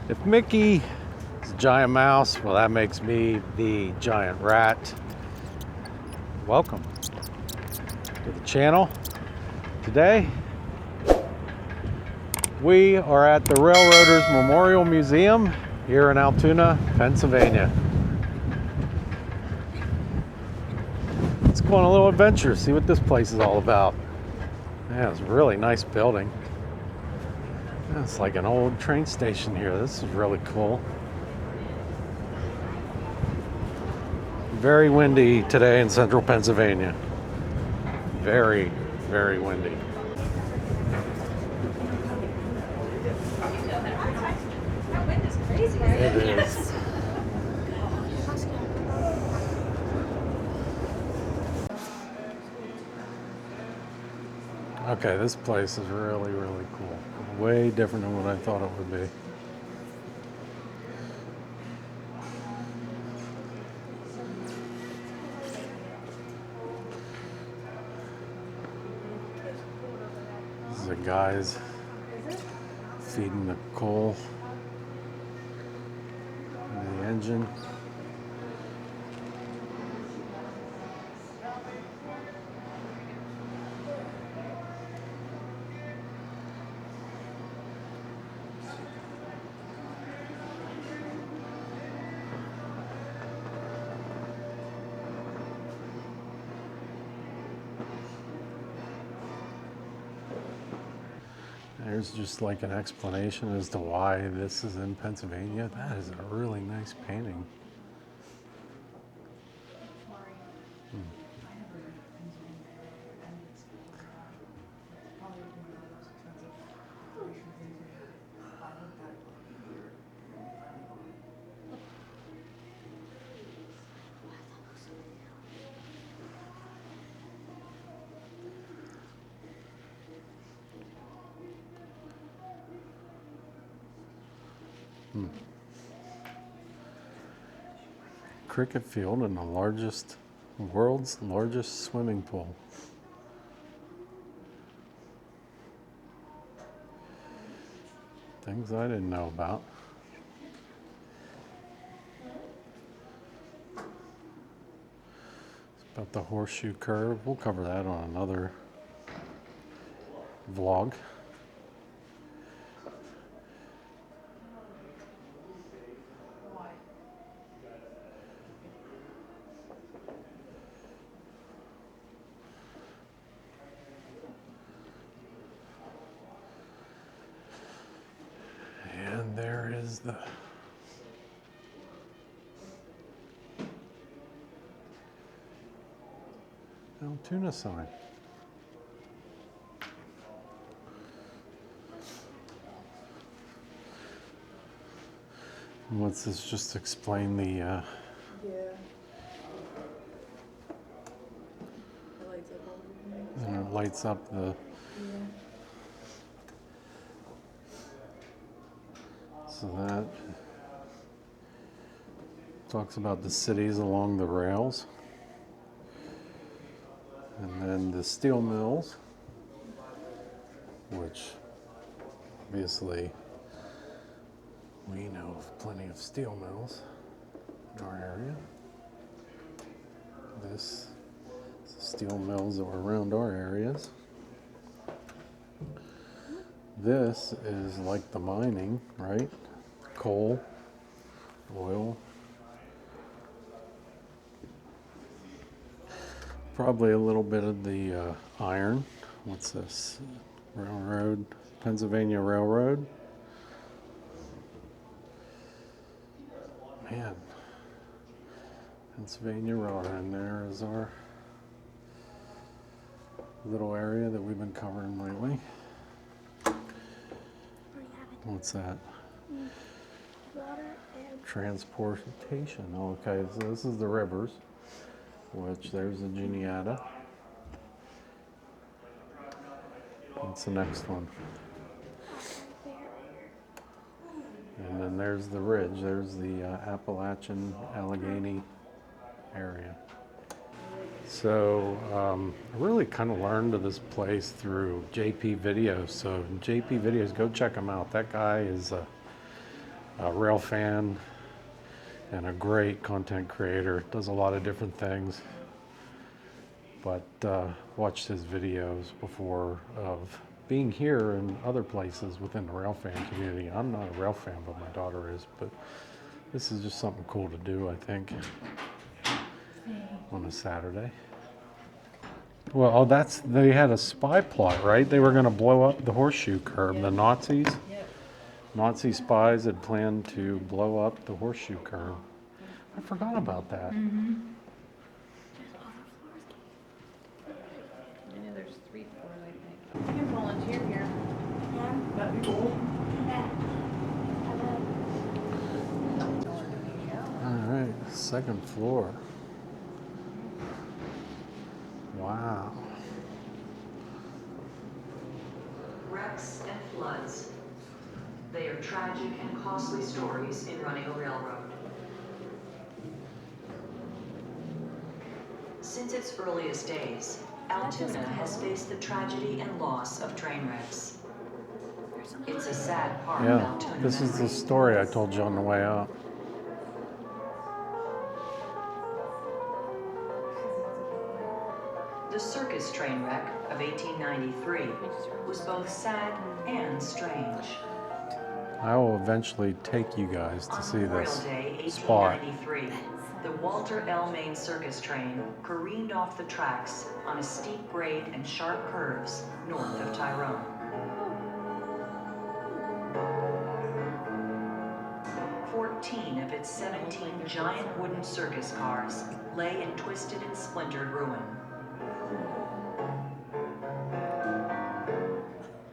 If Mickey is a giant mouse, well, that makes me the giant rat. Welcome to the channel. Today, we are at the Railroaders Memorial Museum here in Altoona, Pennsylvania. Let's go on a little adventure, see what this place is all about. Yeah, it's a really nice building. Yeah, it's like an old train station here. This is really cool. Very windy today in central Pennsylvania. Very, very windy. It is. Okay, this place is really, really cool. Way different than what I thought it would be. This is the guys feeding the coal in the engine. There's just like an explanation as to why this is in Pennsylvania. That is a really nice painting. Cricket field and the world's largest swimming pool. Things I didn't know about. It's about the horseshoe curve. We'll cover that on another vlog. And there is the Altoona sign. And what's this? Just explain the Yeah. It lights up all the things. and it lights up the Yeah. so that talks about the cities along the rails. And then the steel mills, which obviously we know of plenty of steel mills in our area. This is the steel mills that were around our areas. This is like the mining, right? Coal, oil. Probably a little bit of the iron. What's this? Railroad, Pennsylvania Railroad. Man, Pennsylvania Railroad, and there is our little area that we've been covering lately. What's that? Water and Transportation. Okay, so this is the rivers, which there's the Juniata. What's the next one? And then there's the ridge. There's the Appalachian Allegheny area. So I really kind of learned of this place through JP Videos. So JP Videos, go check him out. That guy is a rail fan and a great content creator. Does a lot of different things. But watched his videos before of being here and other places within the rail fan community. I'm not a rail fan, but my daughter is. But this is just something cool to do, I think, on a Saturday. Well, oh, they had a spy plot, right? They were going to blow up the horseshoe curb. The Nazis, Nazi spies had planned to blow up the horseshoe curb. I forgot about that. Yeah, there's 3 floors, I think. You can volunteer here. Yeah. That'd be cool. Yeah. All right, second floor. Wow. Wrecks and floods. They are tragic and costly stories in running a railroad. Since its earliest days, Altoona has faced the tragedy and loss of train wrecks. It's a sad part of Yeah, Altoona this is the memory. story I told you on the way out. The circus train wreck of 1893 was both sad and strange. I will eventually take you guys to On see Memorial this Day, spot. 1893, the Walter L. Main circus train careened off the tracks on a steep grade and sharp curves north of Tyrone. 14 of its 17 giant wooden circus cars lay in twisted and splintered ruin.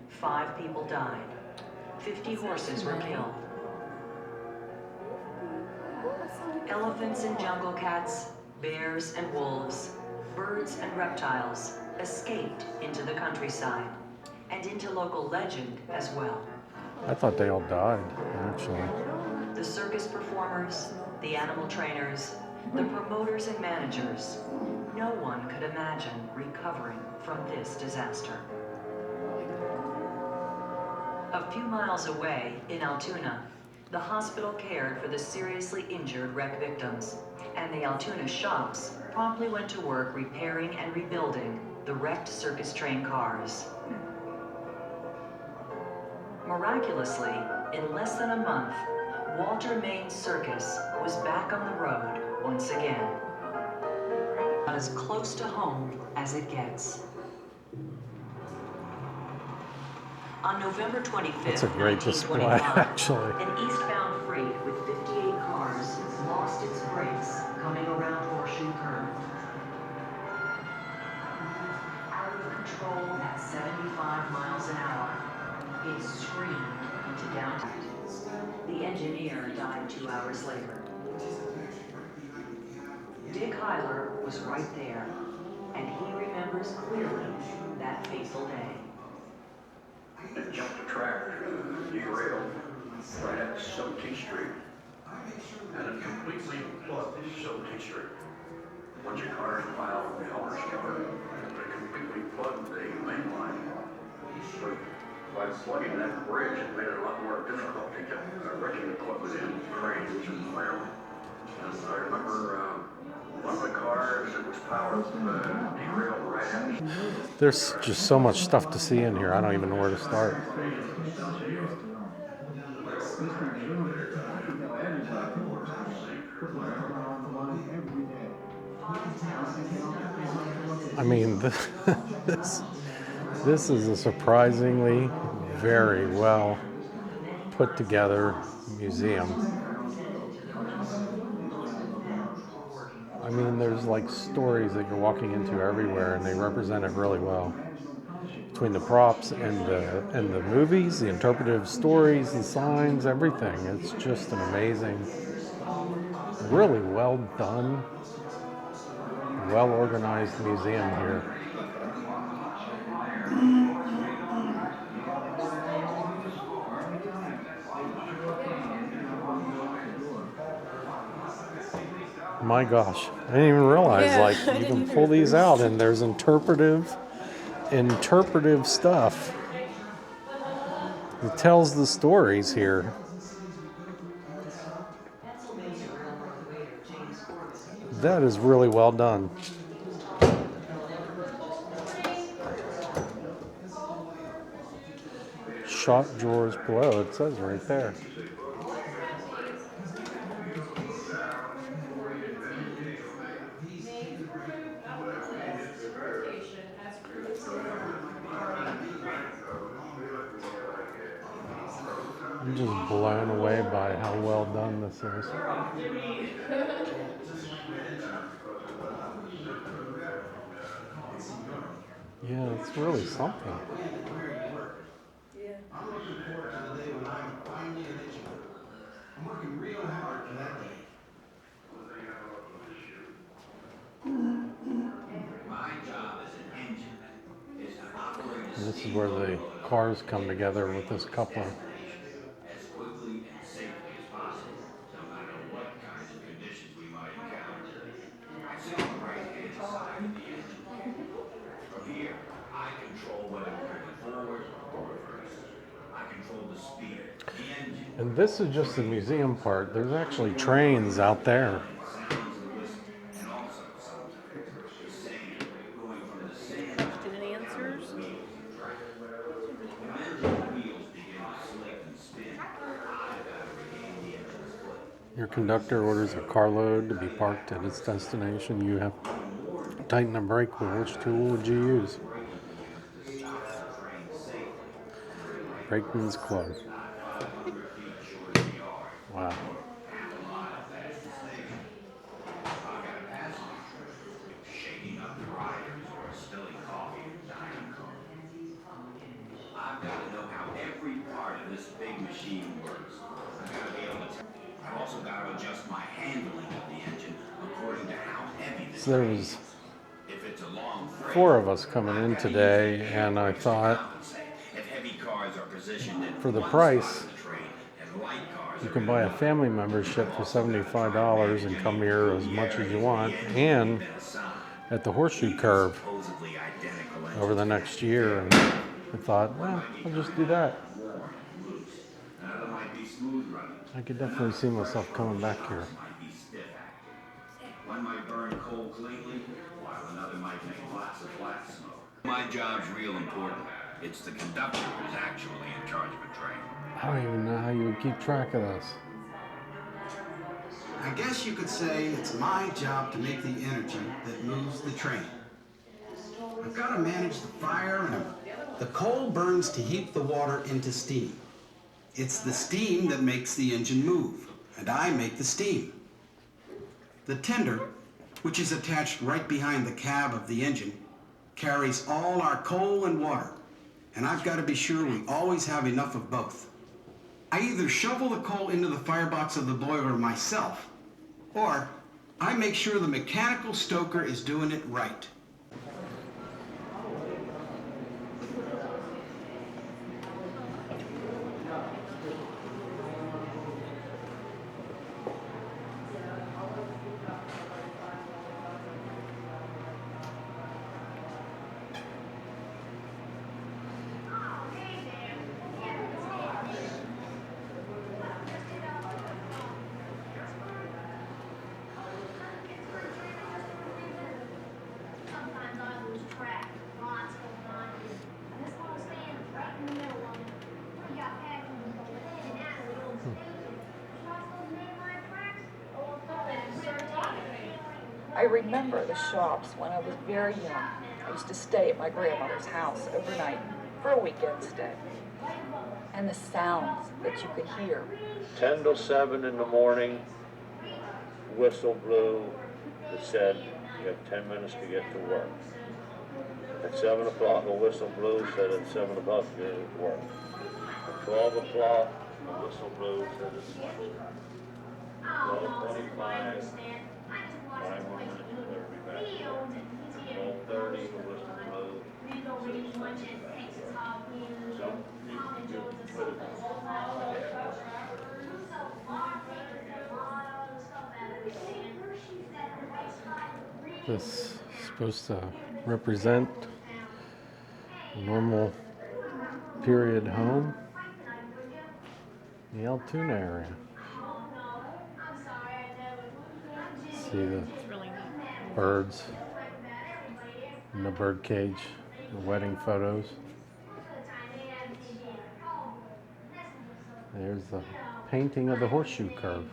5 people died. 50 horses were killed. Elephants and jungle cats, bears and wolves, birds and reptiles escaped into the countryside and into local legend as well. I thought they all died, actually. The circus performers, the animal trainers, the promoters and managers, no one could imagine recovering from this disaster. A few miles away in Altoona, the hospital cared for the seriously injured wreck victims, and the Altoona shops promptly went to work repairing and rebuilding the wrecked circus train cars. Miraculously, in less than a month, Walter Main Circus was back on the road once again. As close to home as it gets. On November 25th, That's a great display, 1925, actually. an eastbound freight with 58 cars lost its brakes coming around Horseshoe Curve. Out of control at 75 miles an hour, it screamed into downtown. The engineer died 2 hours later. Dick Hyler was right there, and he remembers clearly that fateful day. It jumped the track, derailed right at 17th Street, and it completely plugged 17th Street. A bunch of cars piled helter-skelter, and it completely plugged the main line. But by plugging that bridge, it made it a lot more difficult to get wrecking equipment in, cranes and firemen. And I remember one of the cars that was powered derailed right at me. There's just so much stuff to see in here. I don't even know where to start. I mean, this is a surprisingly very well put together museum. I mean, there's like stories that you're walking into everywhere, and they represent it really well. Between the props and the movies, the interpretive stories, the signs, everything. It's just an amazing, really well done, well organized museum here. My gosh, I didn't even realize like you can pull these out and there's interpretive stuff. It tells the stories here. That is really well done. Shop drawers below, it says right there. I'm just blown away by how well done this is. Yeah, it's really something. Yeah. I'm looking forward to the day when I'm finally an engine. I'm working real hard for that day. My job as an engineman is to operate a And this is where the cars come together with this coupler. as quickly and safely as possible, no matter what kinds of conditions we might encounter. I sit on the right-hand side of the engine. From here, I control whether we're moving forward or reverse. I control the speed, the engine, And this is just the museum part. There's actually trains out there. sounds and listen, and also sometimes the sand going from the sand Question and answers. wheels and track. When engine wheels begin to slip and spin, I've got to regain the engine's foot. Your conductor orders a carload to be parked at its destination. You have to tighten the brake wheel. Which tool would you use? Brakeman's Club. Wow. Shaking up the riders or spilling coffee in the dining car. I've got to know how every part of this big machine works. I've got to be able to. I've also got to adjust my handling of the engine according to how heavy the So there train was is. If it's a long freight, 4 of us coming in today, and I thought if heavy cars are positioned in for the one price, spot of the train and light cars you are can in buy a another, family membership for $75 and come here as much as you want, and been assigned. at the horseshoe curve Supposedly identical over the engines next year. And I thought, well, I'll just do that. Another might be smooth running. I could definitely see myself coming back here. Might be stiff acting. One might burn coal cleanly, while another might make lots of black smoke. My job's real important. It's the conductor who's actually in charge of a train. I don't even know how you would keep track of this. I guess you could say it's my job to make the energy that moves the train. I've got to manage the fire, and the coal burns to heat the water into steam. It's the steam that makes the engine move, and I make the steam. The tender, which is attached right behind the cab of the engine, carries all our coal and water, and I've got to be sure we always have enough of both. I either shovel the coal into the firebox of the boiler myself, or I make sure the mechanical stoker is doing it right. Sometimes I lose track. Lots going on. And this one stands right in the middle of it. We got passengers going in and out of the old station. Should I supposed to make my tracks? Or go in I remember the shops when I was very young. I used to stay at my grandmother's house overnight for a weekend stay. And the sounds that you could hear. 10 to 7 in the morning, whistle blew that said you have 10 minutes to get to work. At 7 o'clock, a whistle blew said at 7 o'clock you get to work. At 12 o'clock, a whistle blew said it's lunchtime. 12:25, 5 more minutes and they'll be back to work. 12:30, the whistle blew said it's lunchtime. So you put it This is supposed to represent a normal period home in the Altoona area. See the It's really nice. birds in the bird cage, the wedding photos. There's the painting of the horseshoe curve.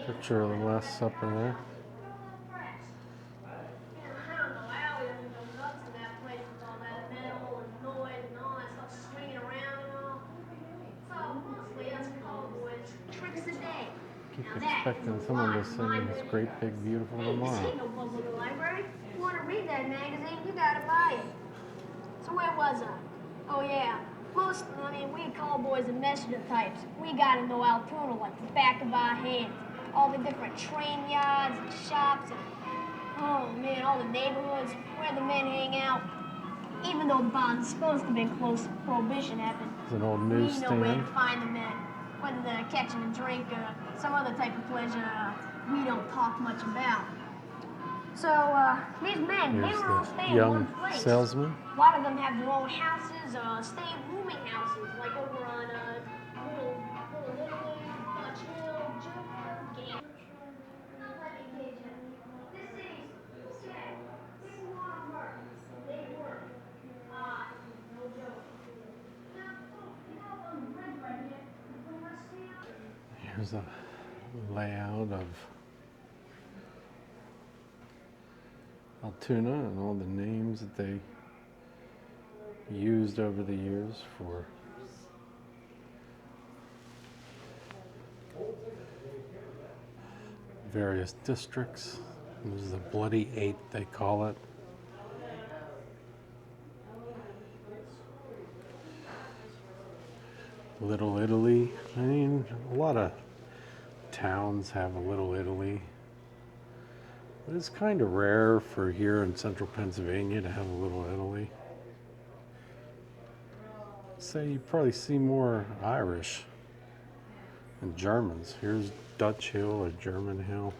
Picture of the Last Supper there. Keep expecting someone to sing It's Great Big Beautiful Tomorrow. The library? You want to read that magazine? You gotta buy it. So where was I? Oh yeah. We cowboys and messenger types. We gotta know Altoona like the back of our hands. All the different train yards and shops and, oh man, all the neighborhoods where the men hang out. Even though the bond's supposed to be closed, Prohibition happened. It's an old We know where newsstand. to find the men. Whether they're catching a drink or some other type of pleasure we don't talk much about. So, these men, they Here's were all the staying in young one place. salesman. A lot of them have their own houses, stay rooming houses, like over on Little Dutch Hill, Juniper, Game. This city's sad. People want to work. They work. No joke. Here's a layout of Altoona and all the names that they used over the years for various districts. This is the Bloody Eight, they call it. Little Italy. I mean, a lot of towns have a Little Italy. But it's kind of rare for here in central Pennsylvania to have a Little Italy. So you probably see more Irish and Germans. Here's Dutch Hill or German Hill.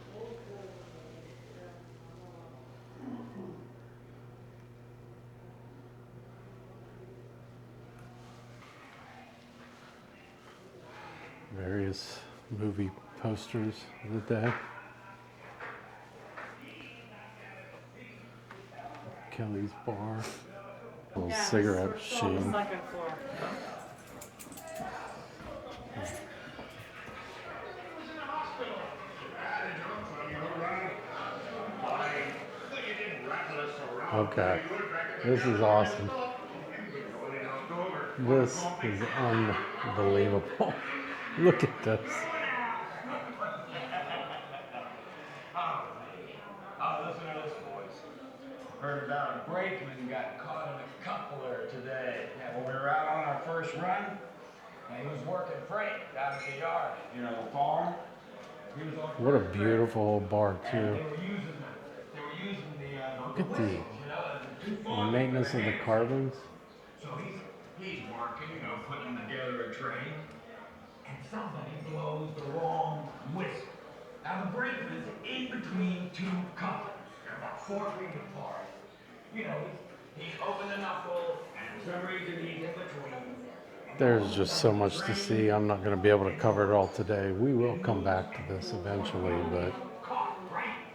Various movie posters of the day. Kelly's Bar. Little cigarette machine. Okay, this is awesome. This is unbelievable. Look at this. Listen to this, boys. Heard about a brakeman got caught in a coupler today. Yeah, when we were out on our first run, and he was working freight out at the yard, the farm. He was on What a beautiful bar too. They were using the Look at the ornateness of the carvings. So he's working, putting together a train, and somebody blows the wrong whistle. Now the brakeman's in between two couplers. They're about 4 feet apart. He's opened the knuckle, and for some reason he's in between. There's just so much to see. I'm not going to be able to cover it all today. We will come back to this eventually, but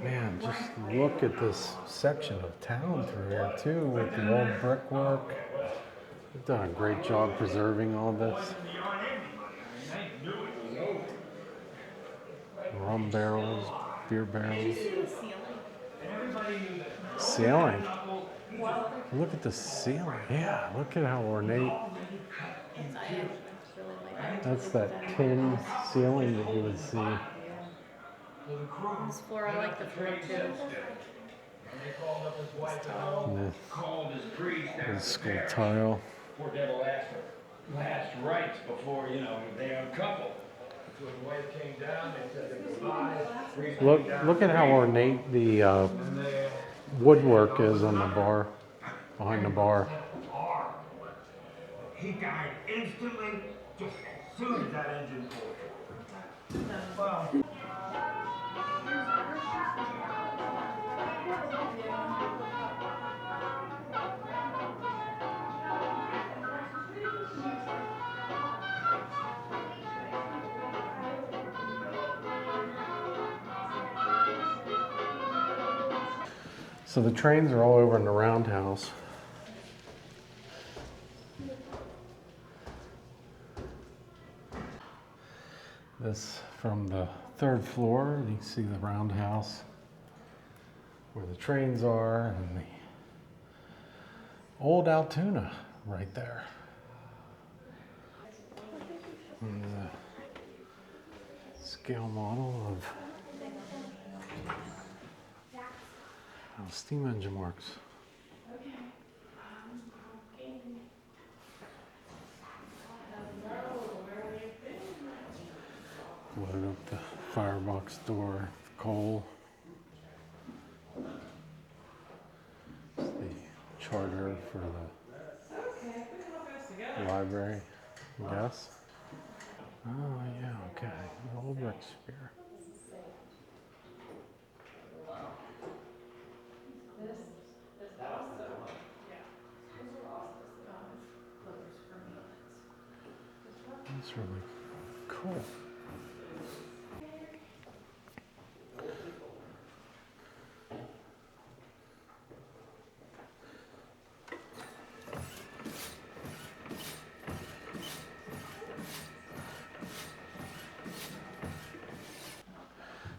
man, just look at this section of town through here too with the old brickwork. They've done a great job preserving all this. Rum barrels, beer barrels. Ceiling. Look at the ceiling. Yeah, look at how ornate. That's that tin ceiling that you would see. This floor, I like the floor too. The school tile. Poor devil last rites before, they uncoupled. So the wife came down, they said goodbye. Look at how ornate the woodwork is on the bar, behind the bar. He died instantly, just as soon as that engine pulled. Well, So the trains are all over in the Roundhouse. This from the 3rd floor, you can see the Roundhouse where the trains are and the old Altoona right there. And the scale model of how a steam engine works. Load up the firebox door, coal. It's the charter for the library, I guess. Oh yeah, okay, the old brick sphere. That's really cool.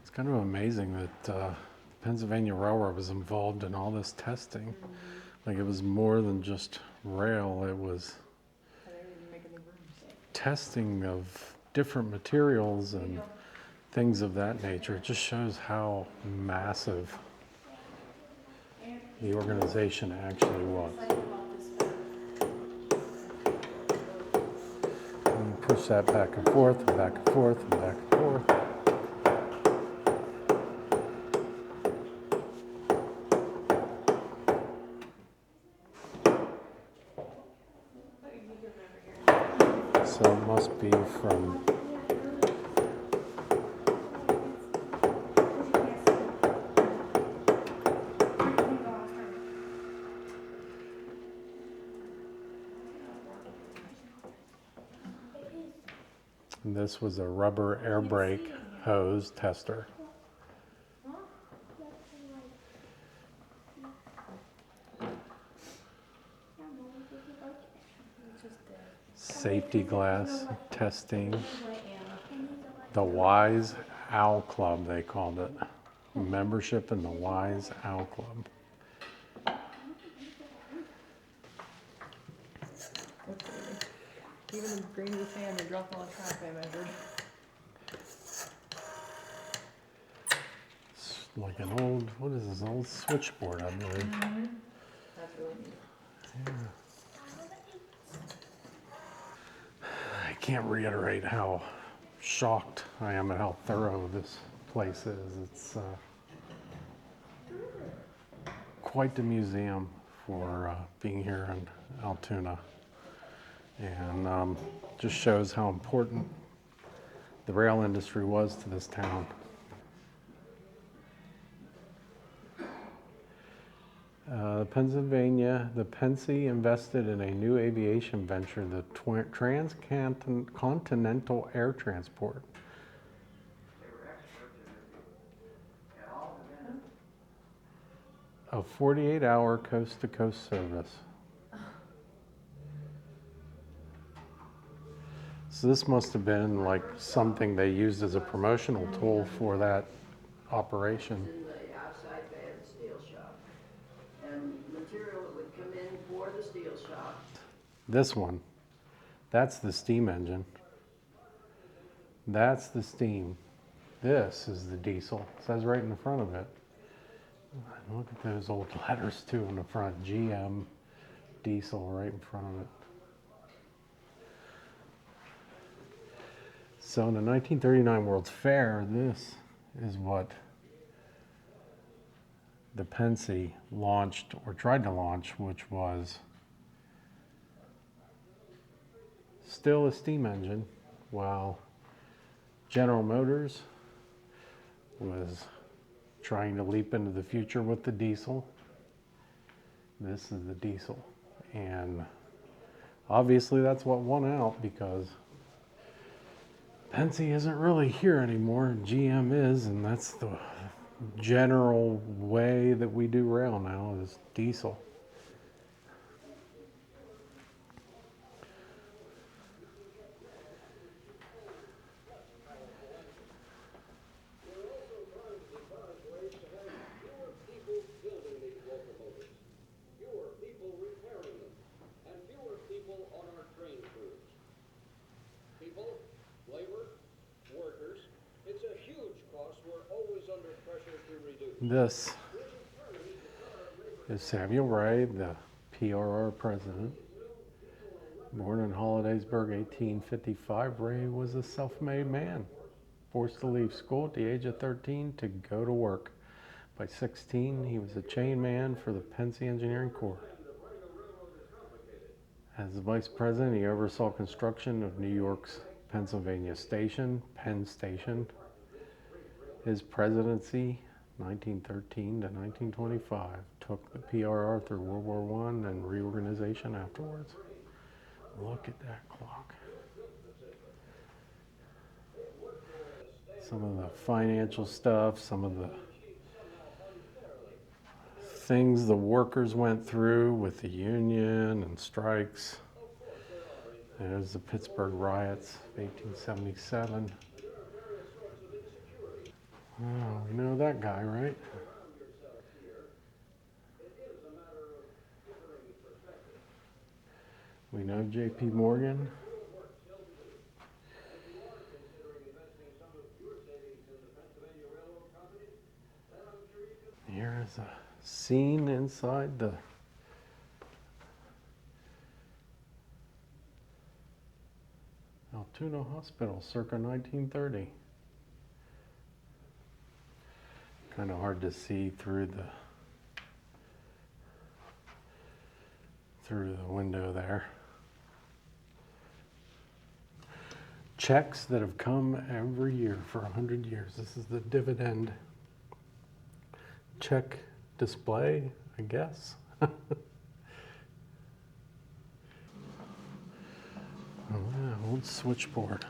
It's kind of amazing that the Pennsylvania Railroad was involved in all this testing. Like it was more than just rail, it was testing of different materials and things of that nature. It just shows how massive the organization actually was. And you push that back and forth and back and forth and back and forth. So it must be from and this was a rubber air brake hose tester. Safety glass testing. The Wise Owl Club, they called it. Membership in the Wise Owl Club. Even the grains of sand they drop on the track they measured. It's like an old, what is this, old switchboard, I believe. Mm-hmm. That's really neat. Yeah. I can't reiterate how shocked I am at how thorough this place is. It's quite the museum for being here in Altoona. And just shows how important the rail industry was to this town. The Pennsy invested in a new aviation venture, the Transcontinental Air Transport. A 48-hour coast-to-coast service. So this must have been like something they used as a promotional tool for that operation. In the outside bay of the steel shop. And material that would come in for the steel shop. This one, that's the steam engine. That's the steam. This is the diesel. It says right in the front of it. Look at those old letters too in the front. GM diesel right in front of it. So in the 1939 World's Fair, this is what the Pennsy launched, or tried to launch, which was still a steam engine, while General Motors was trying to leap into the future with the diesel. This is the diesel. And obviously that's what won out, because Pennsy isn't really here anymore, GM is, and that's the general way that we do rail now is diesel. This is Samuel Ray, the PRR president. Born in Hollidaysburg, 1855, Ray was a self-made man, forced to leave school at the age of 13 to go to work. By 16, he was a chain man for the Pennsy Engineering Corps. As the vice president, he oversaw construction of New York's Pennsylvania Station, Penn Station. His presidency, 1913 to 1925, took the PRR through World War I and reorganization afterwards. Look at that clock. Some of the financial stuff, some of the things the workers went through with the union and strikes. There's the Pittsburgh riots of 1877. Oh, we know that guy, right? We know J.P. Morgan. Here is a scene inside the Altoona Hospital circa 1930. Kind of hard to see through the window there. Checks that have come every year for 100 years. This is the dividend check display, I guess. Oh yeah, old switchboard.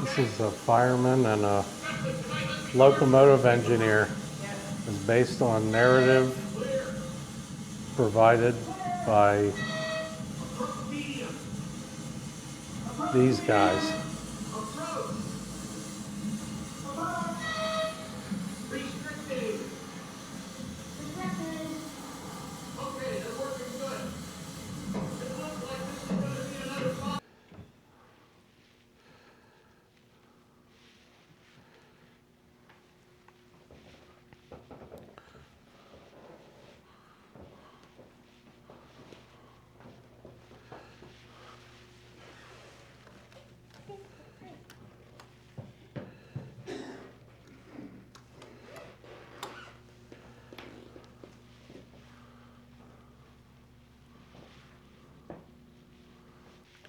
This is a fireman and a locomotive engineer. It's based on narrative provided by these guys.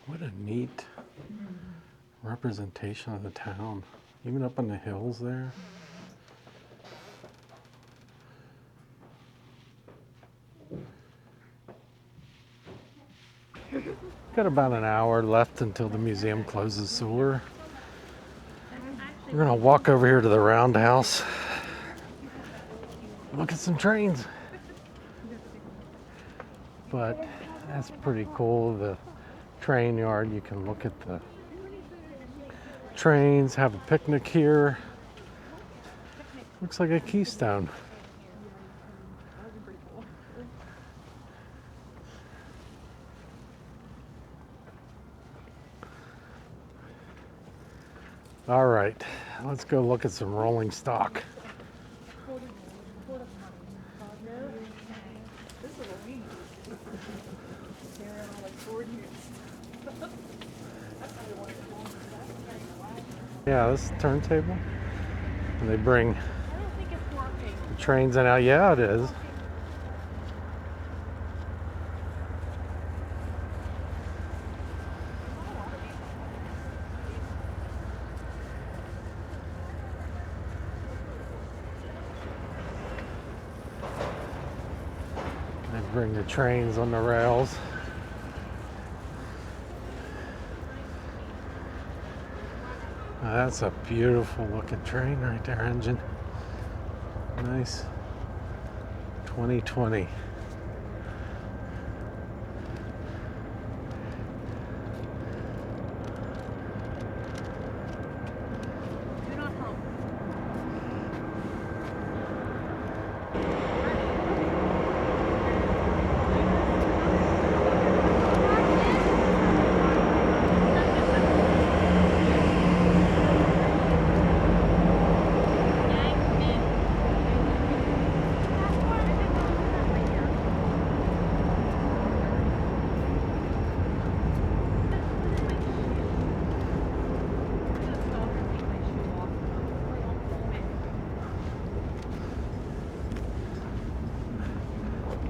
What a neat representation of the town, even up on the hills there. Got about an hour left until the museum closes, so we're gonna walk over here to the Roundhouse, look at some trains. But That's pretty cool. The train yard, you can look at the trains, have a picnic here. Looks like a keystone. All right, let's go look at some rolling stock. Yeah, this is Turntable. And they bring the trains in out. Yeah, it is. They bring the trains on the rails. That's a beautiful looking train right there, engine. Nice. 2020.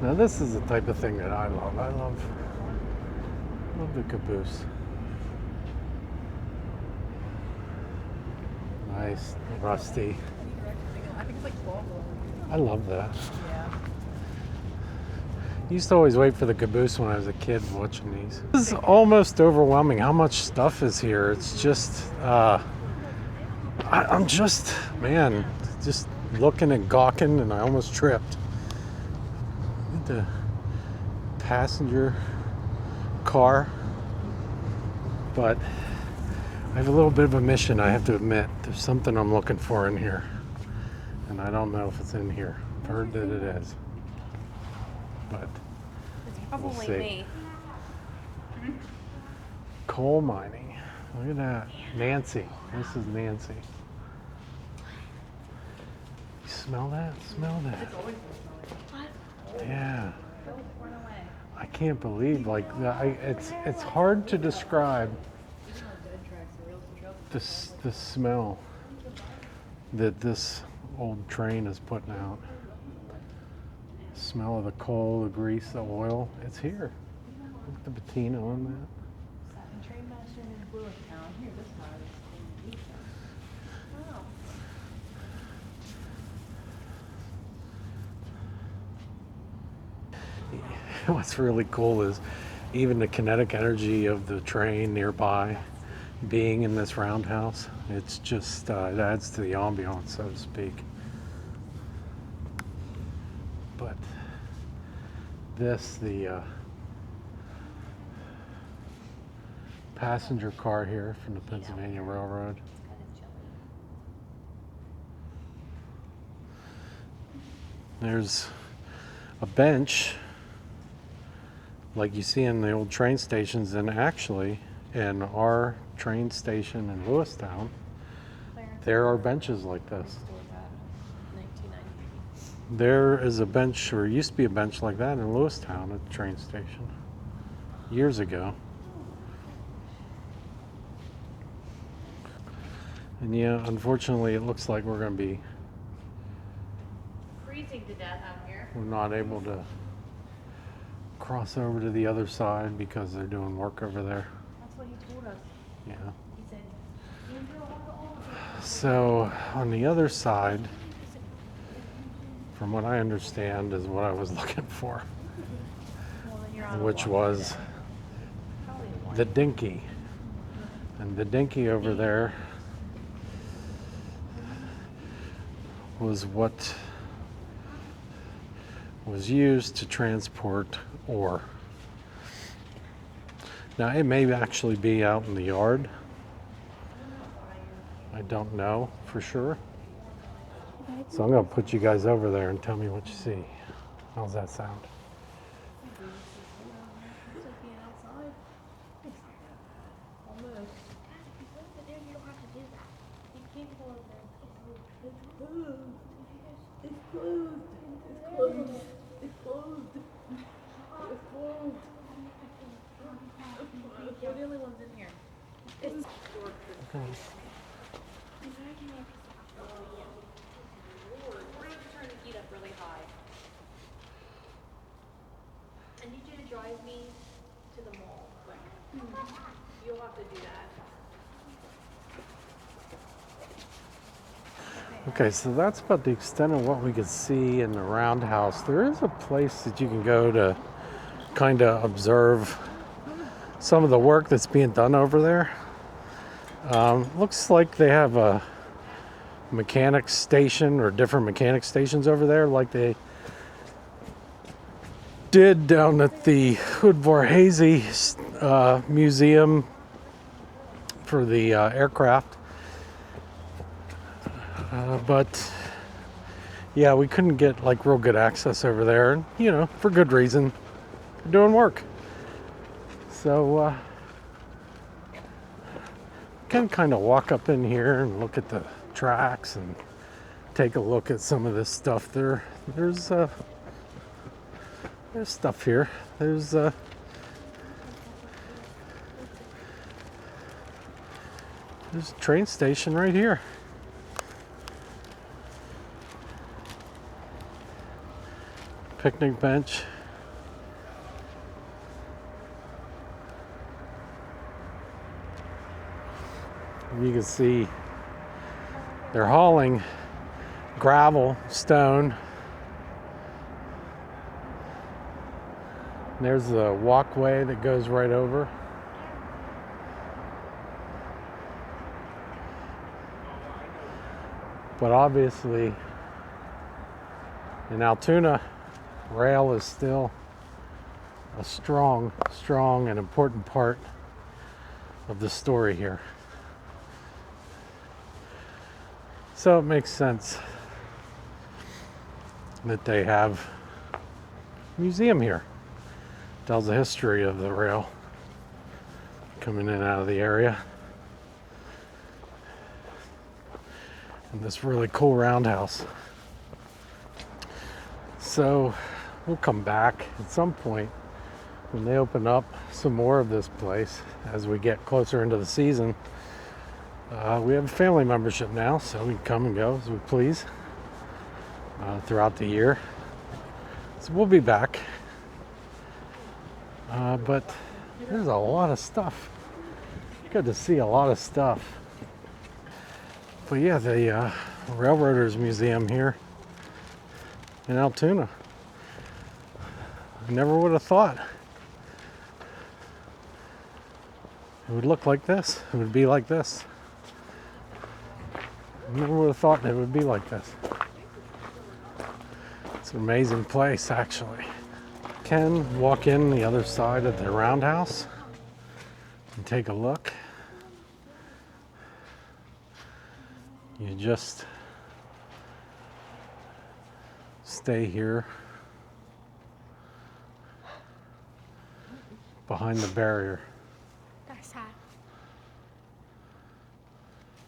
Now this is the type of thing that I love. I love the caboose. Nice, rusty. I love that. Used to always wait for the caboose when I was a kid watching these. This is almost overwhelming how much stuff is here. It's just, I'm just, man, just looking and gawking, and I almost tripped. The passenger car, but I have a little bit of a mission, I have to admit. There's something I'm looking for in here, and I don't know if it's in here. I've heard that it is, but It's probably we'll see. me. Coal mining. Look at that. Nancy. This is Nancy. You smell that? Smell that. Yeah. I can't believe, like, it's hard to describe the smell that this old train is putting out. Smell of the coal, the grease, the oil. It's here. Look at the patina on that. What's really cool is even the kinetic energy of the train nearby being in this roundhouse. It's just, it adds to the ambiance, so to speak. But this, the passenger car here from the Pennsylvania Railroad. There's a bench like you see in the old train stations, and actually in our train station in Lewistown, there are benches like this. There is a bench, or used to be a bench like that in Lewistown at the train station years ago. And yeah, unfortunately, it looks like we're going to be Freezing to death out here. we're not able to cross over to the other side because they're doing work over there. That's what he told us. Yeah. He said, "Andrew, I want to all." So on the other side, from what I understand, is what I was looking for, Well, then you're on a which walk was today. Probably a walk. the dinky. And the dinky over there was what was used to transport ore. Now, it may actually be out in the yard. I don't know for sure. So I'm going to put you guys over there and tell me what you see. How's that sound? It's like being outside. Almost. But then you don't have to do that. You can't go over there. It's closed. It's closed. It's closed. It's closed. It's closed. We're the only ones in here. It's Okay. We're going to turn the heat up really high. I need you to drive me to the mall quick. You'll have to do that. Okay, so that's about the extent of what we could see in the roundhouse. There is a place that you can go to kind of observe some of the work that's being done over there. Looks like they have a mechanics station or different mechanic stations over there, like they did down at the Hood Vorheze museum for the aircraft. But yeah, we couldn't get like real good access over there, and you know, for good reason. They're doing work. So can kind of walk up in here and look at the tracks and take a look at some of this stuff. There's stuff here. There's a train station right here. Picnic bench. You can see they're hauling gravel, stone. And there's the walkway that goes right over. But obviously, in Altoona, rail is still a strong and important part of the story here. So it makes sense that they have a museum here. Tells the history of the rail coming in and out of the area. And this really cool roundhouse. So we'll come back at some point when they open up some more of this place as we get closer into the season. We have a family membership now, so we can come and go as we please throughout the year. So we'll be back. But there's a lot of stuff. Good to see a lot of stuff. But yeah, the Railroaders Museum here in Altoona. I never would have thought it would look like this. It would be like this. I never would have thought it would be like this. It's an amazing place, actually. Can walk in the other side of the roundhouse and take a look. You just stay here behind the barrier. That's sad.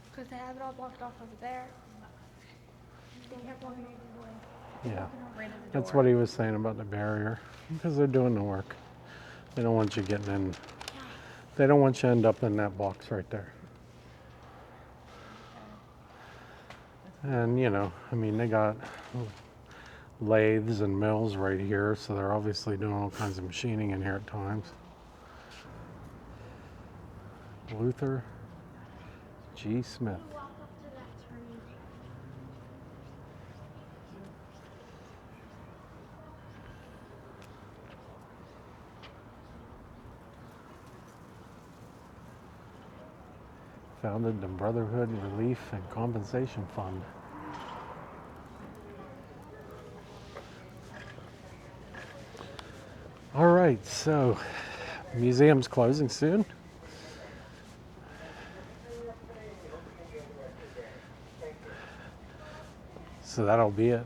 Because they have it all blocked off over there. They have one way. Yeah, that's what he was saying about the barrier, because they're doing the work. They don't want you getting in. They don't want you to end up in that box right there. And you know, I mean, they got lathes and mills right here, so they're obviously doing all kinds of machining in here at times. Luther G. Smith. Walk up to that turning. Founded the Brotherhood Relief and Compensation Fund. All right, so Museum's closing soon. So that'll be it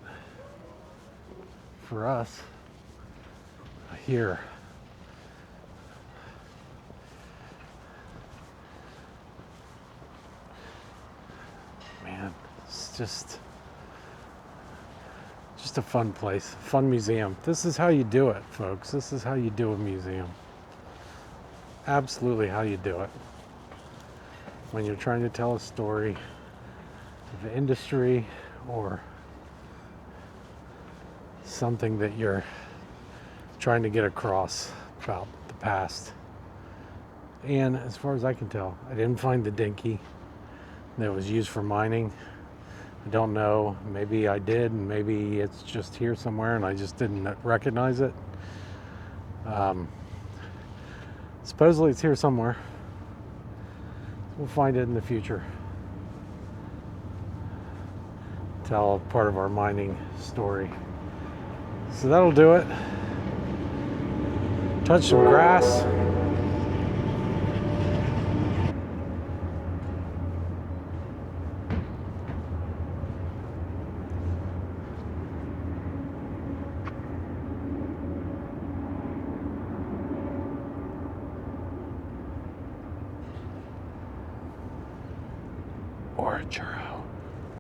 for us here. Man, it's just a fun place, fun museum. This is how you do it, folks. This is how you do a museum. Absolutely how you do it. When you're trying to tell a story of industry or something that you're trying to get across about the past. And as far as I can tell, I didn't find the dinky that was used for mining. I don't know, maybe I did, and maybe it's just here somewhere and I just didn't recognize it. Supposedly it's here somewhere. We'll find it in the future. Tell part of our mining story. So that'll do it. Touch some grass.